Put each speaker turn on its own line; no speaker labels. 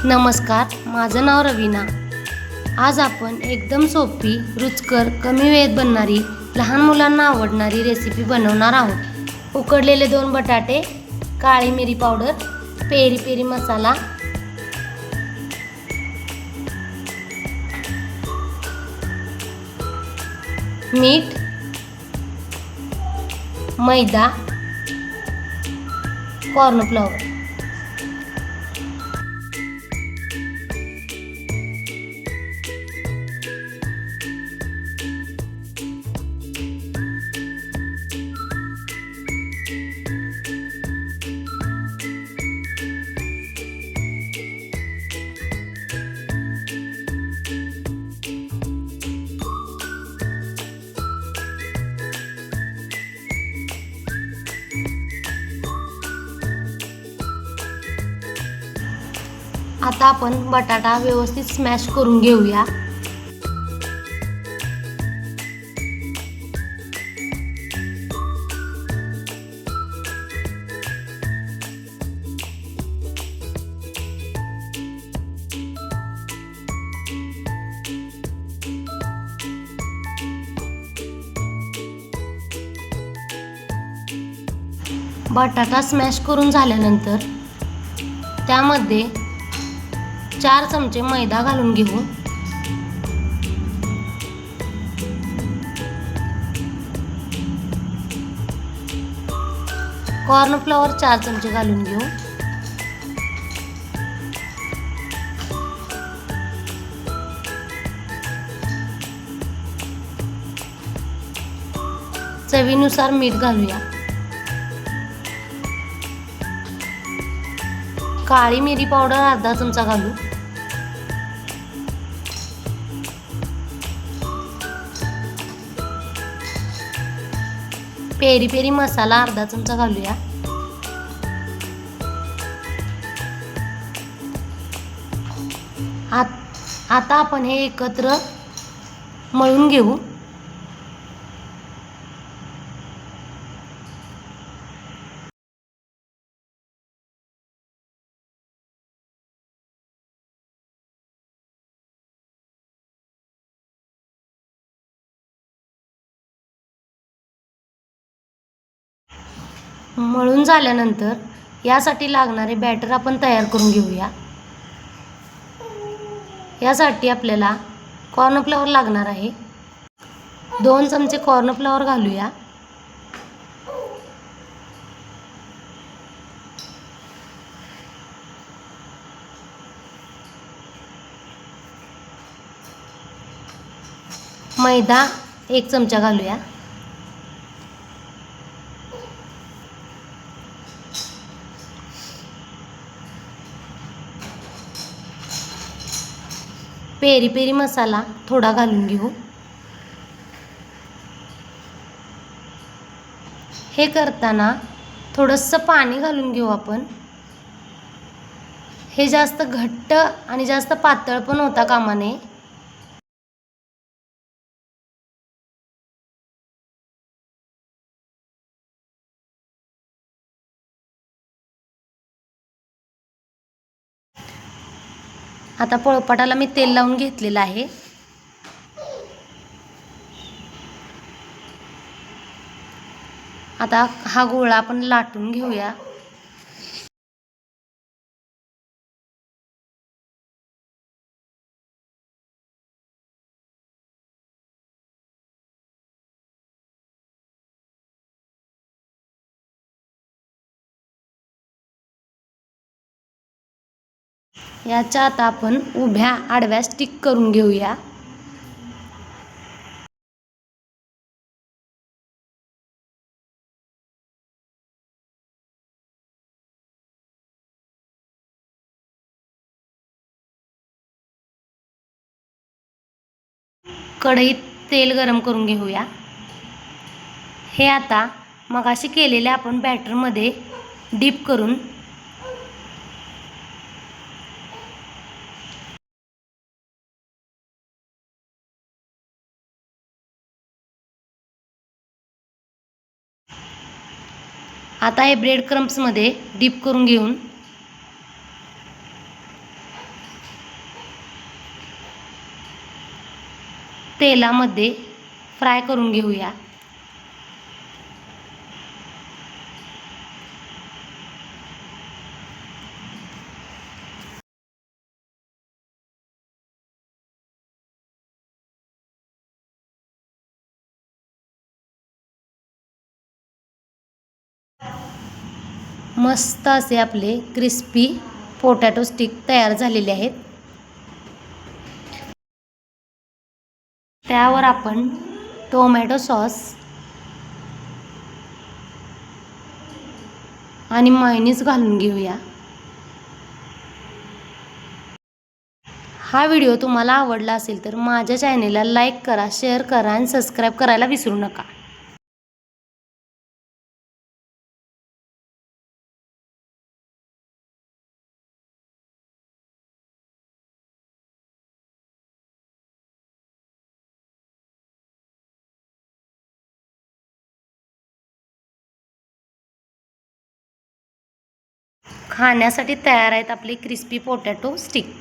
नमस्कार, माझं नाव रवीना। आज आपण एकदम सोपी, रुचकर, कमी वेळेत बनणारी, लहान मुलांना आवडणारी रेसिपी बनवणार आहोत। उकडलेले 2 बटाटे, काळी मिरी पावडर, पेरी पेरी मसाला, मीठ, मैदा, कॉर्नफ्लॉवर। आता आपण बटाटा व्यवस्थित स्मॅश करून घेऊया। बटाटा स्मॅश करून झाल्यानंतर त्यामध्ये 4 चमचे मैदा घालून घेऊ। कॉर्नफ्लॉवर 4 चमचे घालून घेऊ। चवीनुसार मीठ घालूया। काळी मिरी पावडर अर्धा चमचा घालू। पेरी पेरी मसाला अर्धा चमचा घालूया। आता आपण हे एकत्र मळून घेऊ। मळून झाल्यानंतर यासाठी लागणारे बॅटर आपण तयार करून घेऊया। यासाठी आपल्याला कॉर्नफ्लॉवर लागणार आहे। 2 चमचे कॉर्नफ्लॉवर घालूया। मैदा 1 चमचा घालूया। पेरी पेरी मसाला थोडा घालून घेऊ। हे करताना थोडंसं पाणी घालून घेऊ आपण। हे जास्त घट्ट आणि जास्त पातळ पण होता कामा नये। आता पोळपाटाला मी तेल लावून घेतलेलं आहे। आता हा गोळा आपण लाटून घेऊया। याच्या आता आपण उभ्या आडव्या स्टिक करून घेऊया। कढईत तेल गरम करून घेऊया। हे आता मगाशी केलेल्या आपण बॅटरमध्ये डीप करून आता हे ब्रेड क्रम्प्समध्ये डीप करून घेऊन तेलामध्ये फ्राय करून घेऊया. मस्त असे आपले क्रिस्पी पोटॅटो स्टिक तयार झालेले आहेत. त्यावर आपण टोमॅटो सॉस आणि मेयोनीज घालून घेऊया. हा व्हिडिओ तुम्हाला आवडला असेल तर माझ्या चॅनेलला लाईक करा, शेअर करा आणि सबस्क्राईब करायला विसरू नका. खाण्यासाठी तयार आहेत आपले क्रिस्पी पोटॅटो स्टिक.